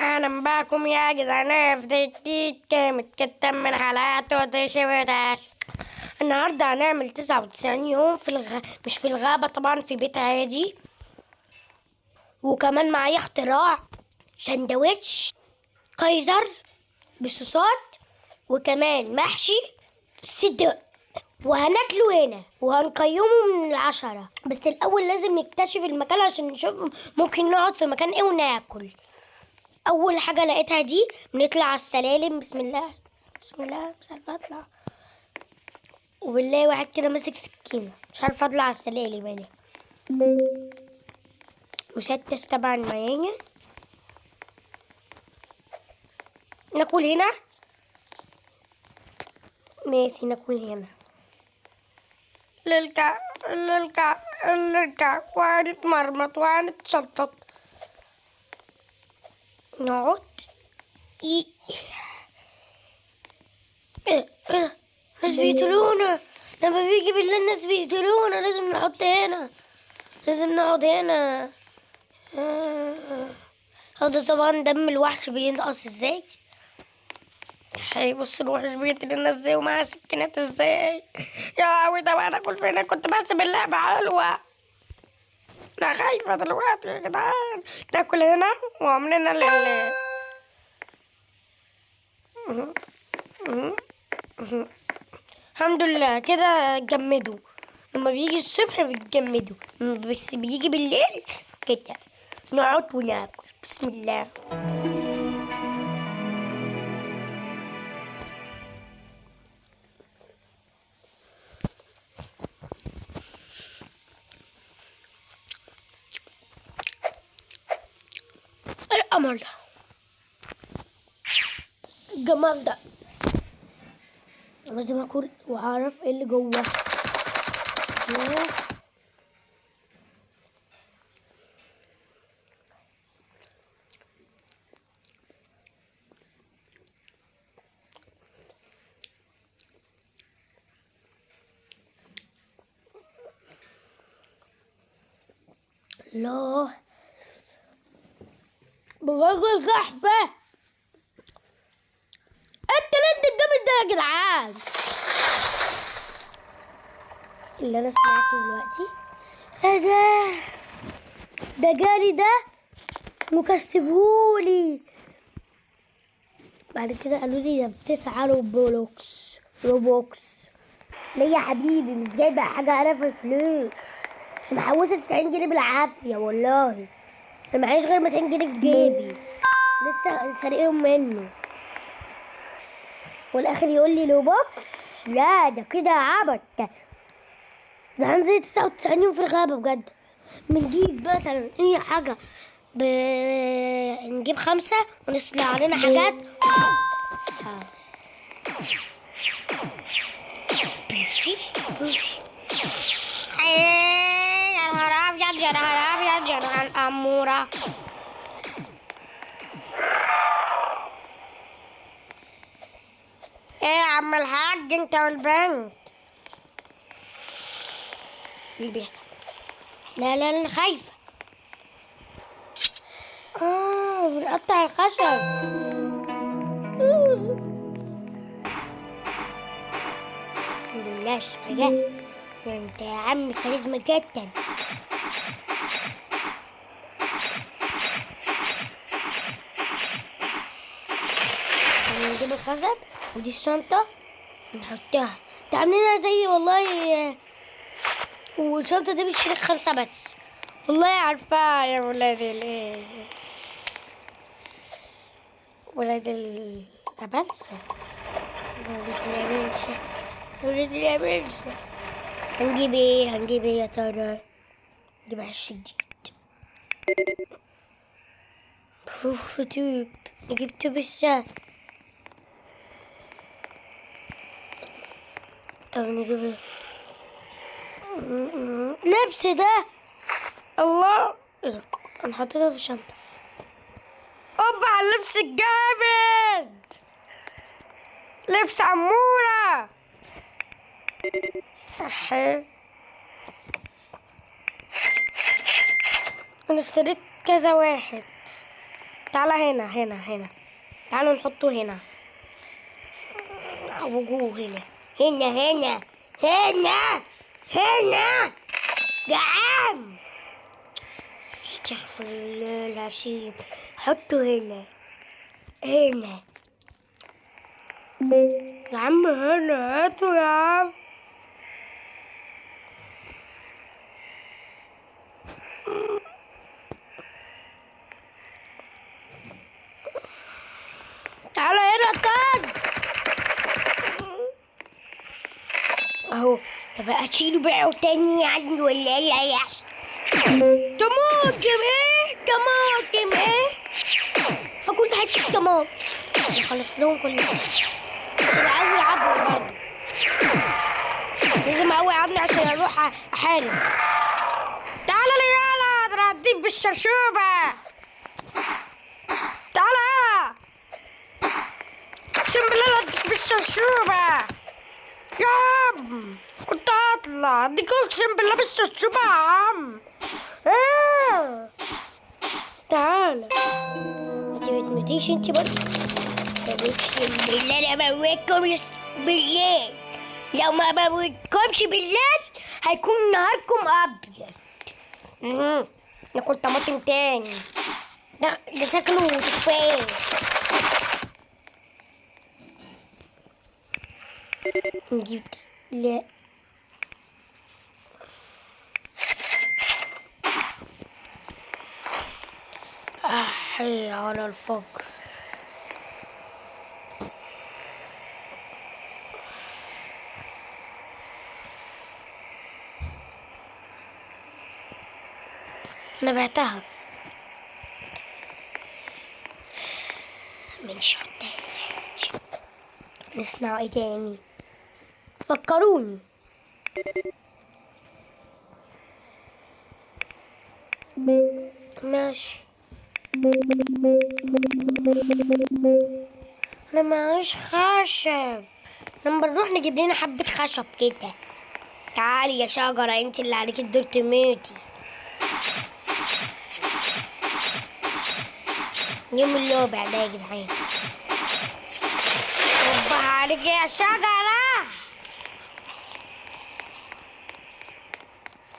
اهلا بكم يا جدعان في جديد كامل كتاب من حلقات وتشويتات. النهارده هنعمل 99 يوم مش في الغابة طبعا، في بيت عادي. وكمان معايا اختراع سندوتش كايزر بالصوصات، وكمان محشي صدق، وهناكله هنا وهنقيمه من 10. بس الأول لازم نكتشف المكان عشان نشوف ممكن نقعد في مكان ايه وناكل. اول حاجه لقيتها دي، بنطلع على السلالم. بسم الله بسم الله، مش عارفه اطلع، وبالله واحد كده ماسك سكينه، مش عارفه اطلع على السلالم انا. مسدس طبعا معايا. ناكل هنا، ماشي ناكل هنا. للكع للكع للكع، وهنتمرمط وهنتشطط. نقعد ايه ناس بيقتلونا. لما بيجي بالله الناس بيقتلونا، لازم نحط هنا، لازم نقعد هنا. هذا طبعا دم الوحش بينقص ازاي. بص الوحش بيقتل الناس ازاي ومعاه سكينات ازاي. يا قوي، ده انا اكل فين؟ كنت بحسب اللعبة حلوة. انا خايفة دلوقتي يا جدعان. ناكل هنا وعملنا لله. الحمد لله كده جمدوا. لما بيجي الصبح بيتجمدوا، بس بيجي بالليل كده نقعد وناكل. بسم الله. ايه القمر ده، الجمال ده. لازم اكل واعرف ايه اللي جوه. الله، بغرق زحفة. انت ليه الجامد ده يا جدعان؟ اللي انا سمعته دلوقتي ايه ده جالي ده مكسبهولي. بعد كده قالوا لي ده ب9 روبوكس. ليه يا حبيبي؟ مش جايبه حاجه انا في الفلوس. انا محوشه 90 جنيه بالعافيه والله. انا معيش غير 200 جنيه في جيبي، لسه سارقهم منه. والاخر يقول لي روبوكس؟ لا ده كده عبط. ده هنزل 99 يوم في الغابه بجد. بنجيب مثلا اي حاجه نجيب 5 ونصنع علينا حاجات. يا نهار ابيض يا نهار ابيض يا نهار اموره. ايه يا عم الحاج انت والبنت اللي بيحصل؟ لا لا انا خايفه. بنقطع الخشب. الحمد لله الشفاء. انت يا عم كاريزما جدا. نجيب الخشب ودي الشنطة ونحطها، تعملينها زي والله. والشنطة دي بتشيل 5 بس، والله عارفة يا ولادي الايه، ولاد الأبلسة، ولاد الأبلسة، ولاد الأبلسة. هنجيب ايه يا ترى؟ نجيب عش جديد. توب، نجيب توب الساعة. طب نجيب لبس ده. الله، ايه ده؟ انا حطيتها في الشنطة. اوبا على اللبس الجامد، لبس عمورة. انا اشتريت كذا واحد. تعالى هنا هنا هنا. تعالوا نحطه هنا. وجوه هنا هنا هنا هنا هنا. جعان. استغفر الله العظيم. حطه هنا هنا يا عم. هنا هاته يا عم. تعالى هنا تاني اهو. طب اشيله بقى تاني يعني ولا ايه اللي هيحصل؟ طماطم ايه؟ طماطم ايه؟ هاكل حتة طماطم. نخلص لهم كل حاجة. عشان اقوي عظمي برضه. لازم اقوي عظمي عشان اروح احارب. تعالى لي يلا، ده انا هديك بالشرشوبة. تعالى يلا. اقسم بالله هديك بالشرشوبة. يا عم كنت هطلع اديك اقسم بالله بالشرشوبة يا عم. تعالى. انت بتموتيش انت برضه؟ طب اقسم بالله انا موتكم بالليل. لو ما موتكمش بالليل هيكون نهاركم ابيض. ناكل طماطم تاني. لا ده شكله تفاح. نجيب لا حي على الفجر. انا بعتها من شوطة. نصنع ايه تاني؟ فكروني. ماشي. انا معيش خشب. لما نروح نجيب لنا حبة خشب كده. تعالي يا شجرة انت اللي عليك الدور تموتي. يوم اللوبع ده يا جدعان. ربها عليك يا شجرة.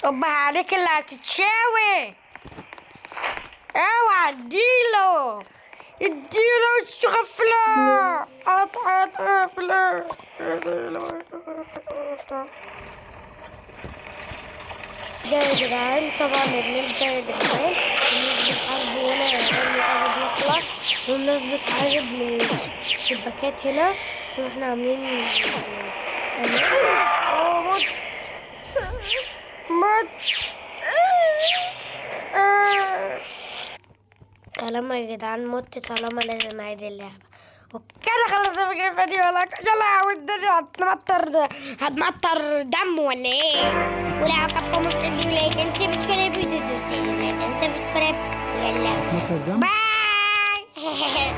ربها عليك اللي هتتشاوي. اوعى اديله السخفلة. قطعة غفلة. ده يا جدعان طبعا الناس ده يا جدعان الناس بتحارب ولا قرب يخلص. والناس بتحارب من الشباكات هنا واحنا عاملين مات. طالما يا جدعان مت طالما لازم اعيد اللعبة. وكده خلصنا الفيديو. يلا يلا والدنيا هتمطر دم ولا ايه؟ ولو عجبكم الفيديو لا تنسوا سبسكرايب وتنسوا سبسكرايب. يلا باي.